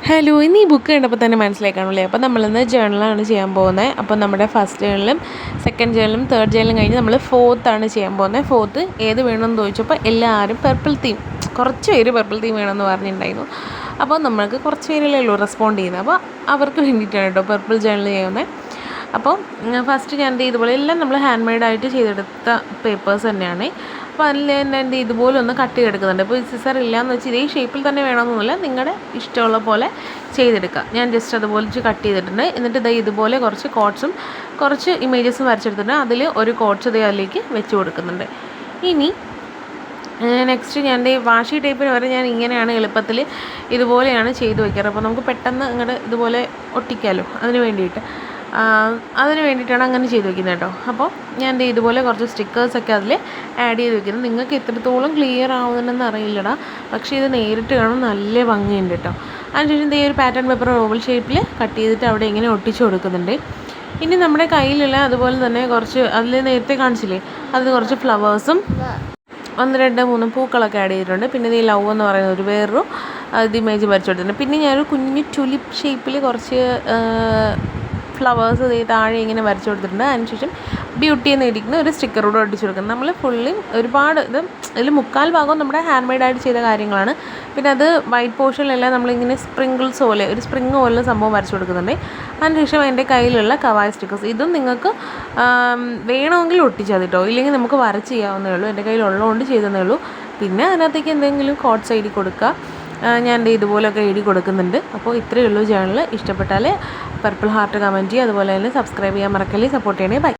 Hello, ഇന്ന് ഈ book കണ്ടപ്പോൾ തന്നെ മനസ്സിലായി കാണൂലേ. അപ്പോൾ നമ്മളിന്ന് ജേർണലാണ് ചെയ്യാൻ പോകുന്നത്. അപ്പോൾ നമ്മുടെ ഫസ്റ്റ് ജേർണലും സെക്കൻഡ് ജേർണലും തേർഡ് ജേർണലും കഴിഞ്ഞ് നമ്മൾ ഫോർത്താണ് ചെയ്യാൻ പോകുന്നത്. ഫോർത്ത് ഏത് വേണമെന്ന് ചോദിച്ചപ്പോൾ എല്ലാവരും പർപ്പിൾ തീം, കുറച്ച് പേര് പർപ്പിൾ തീം വേണമെന്ന് പറഞ്ഞിട്ടുണ്ടായിരുന്നു. അപ്പോൾ നമ്മൾക്ക് കുറച്ച് പേരല്ലേ ഉള്ളൂ റെസ്പോണ്ട് ചെയ്യുന്നത്. അപ്പോൾ അവർക്ക് വേണ്ടിയിട്ടാണ് കേട്ടോ പർപ്പിൾ ജേർണൽ ചെയ്യുന്നത്. അപ്പോൾ ഫസ്റ്റ് ഞാൻ ഇതുപോലെ എല്ലാം നമ്മൾ ഹാൻഡ് മെയ്ഡായിട്ട് ചെയ്തെടുത്ത പേപ്പേഴ്സ് തന്നെയാണ്. അപ്പോൾ അതിൽ തന്നെ ഇതുപോലെ ഒന്ന് കട്ട് ചെയ്തെടുക്കുന്നുണ്ട്. ഇപ്പോൾ സിസർ ഇല്ലയെന്ന് വെച്ച് ഇതേ ഷേപ്പിൽ തന്നെ വേണമെന്നൊന്നുമില്ല, നിങ്ങളുടെ ഇഷ്ടമുള്ള പോലെ ചെയ്തെടുക്കുക. ഞാൻ ജസ്റ്റ് അതുപോലെ കട്ട് ചെയ്തിട്ടുണ്ട്. എന്നിട്ട് ഇതുപോലെ കുറച്ച് കോട്ട്സും കുറച്ച് ഇമേജസും വരച്ചെടുത്തിട്ടുണ്ട്. അതിൽ ഒരു കോട്ട്സ് അതിലേക്ക് വെച്ച് കൊടുക്കുന്നുണ്ട്. ഇനി നെക്സ്റ്റ് ഞാൻ വാഷി ടേപ്പിന് വരെ ഞാൻ ഇങ്ങനെയാണ് എളുപ്പത്തിൽ ഇതുപോലെയാണ് ചെയ്ത് വയ്ക്കാറ്. അപ്പോൾ നമുക്ക് പെട്ടെന്ന് ഇങ്ങോട്ട് ഇതുപോലെ ഒട്ടിക്കാമല്ലോ, അതിന് വേണ്ടിയിട്ടാണ് അങ്ങനെ ചെയ്ത് വയ്ക്കുന്നത് കേട്ടോ. അപ്പോൾ ഞാൻ ഇതുപോലെ കുറച്ച് സ്റ്റിക്കേഴ്സൊക്കെ അതിൽ ആഡ് ചെയ്ത് വയ്ക്കുന്നത്. നിങ്ങൾക്ക് എത്രത്തോളം ക്ലിയർ ആവുന്നുണ്ടെന്ന് അറിയില്ലടാ, പക്ഷേ ഇത് നേരിട്ട് കാണാൻ നല്ല ഭംഗിയുണ്ട് കേട്ടോ. അതിനുശേഷം ഒരു പാറ്റേൺ പേപ്പർ ഓവൽ ഷേപ്പിൽ കട്ട് ചെയ്തിട്ട് അവിടെ ഇങ്ങനെ ഒട്ടിച്ച് കൊടുക്കുന്നുണ്ട്. ഇനി നമ്മുടെ കയ്യിലുള്ള അതുപോലെ തന്നെ കുറച്ച് അതിൽ നേരത്തെ കാണിച്ചില്ലേ, അതിൽ കുറച്ച് ഫ്ലവേഴ്സും 1, 2, 3 പൂക്കളൊക്കെ ആഡ് ചെയ്തിട്ടുണ്ട്. പിന്നെ ഈ ലവ് എന്ന് പറയുന്ന ഒരു വേറൊരു ഇമേജ് വരച്ചു കൊടുത്തിട്ടുണ്ട്. പിന്നെ ഞാനൊരു കുഞ്ഞു ടുലിപ്പ് ഷേപ്പിൽ കുറച്ച് ഫ്ലവേഴ്സ് താഴെ ഇങ്ങനെ വരച്ചു കൊടുത്തിട്ടുണ്ട്. അതിനുശേഷം ബ്യൂട്ടി എന്ന് ഇരിക്കുന്ന ഒരു സ്റ്റിക്കർ കൂടെ ഒട്ടിച്ച് കൊടുക്കുന്നത്. നമ്മൾ ഫുള്ളി ഒരുപാട് ഇതിൽ 3/4 ഭാഗവും നമ്മുടെ ഹാൻഡ് മെയ്ഡായിട്ട് ചെയ്ത കാര്യങ്ങളാണ്. പിന്നെ അത് വൈറ്റ് പോർഷനിലെല്ലാം നമ്മളിങ്ങനെ സ്പ്രിങ്കിൾസ് പോലെ ഒരു സ്പ്രിങ് പോലെ സംഭവം വരച്ചു കൊടുക്കുന്നുണ്ട്. അതിനുശേഷം എൻ്റെ കയ്യിലുള്ള കവായ് സ്റ്റിക്കേഴ്സ്, ഇതും നിങ്ങൾക്ക് വേണമെങ്കിൽ ഒട്ടിച്ചാൽ കേട്ടോ, ഇല്ലെങ്കിൽ നമുക്ക് വരച്ച് ചെയ്യാവുന്നേ ഉള്ളൂ. എൻ്റെ കയ്യിലുള്ളതുകൊണ്ട് ചെയ്തതേ ഉള്ളൂ. പിന്നെ അതിനകത്തേക്ക് എന്തെങ്കിലും കോട്ട്സ് എഴുതി കൊടുക്കുക. ഞാൻ ഇതുപോലെയൊക്കെ എഴുതി കൊടുക്കുന്നുണ്ട്. അപ്പോൾ ഇത്രയേ ഉള്ളൂ ജേർണൽ. ഇഷ്ടപ്പെട്ടാൽ പർപ്പിൾ ഹാർട്ട് കമൻറ്റ് ചെയ്യുക. അതുപോലെ തന്നെ സബ്സ്ക്രൈബ് ചെയ്യാൻ മറക്കല്ലേ. സപ്പോർട്ട് ചെയ്യണേ. ബൈ.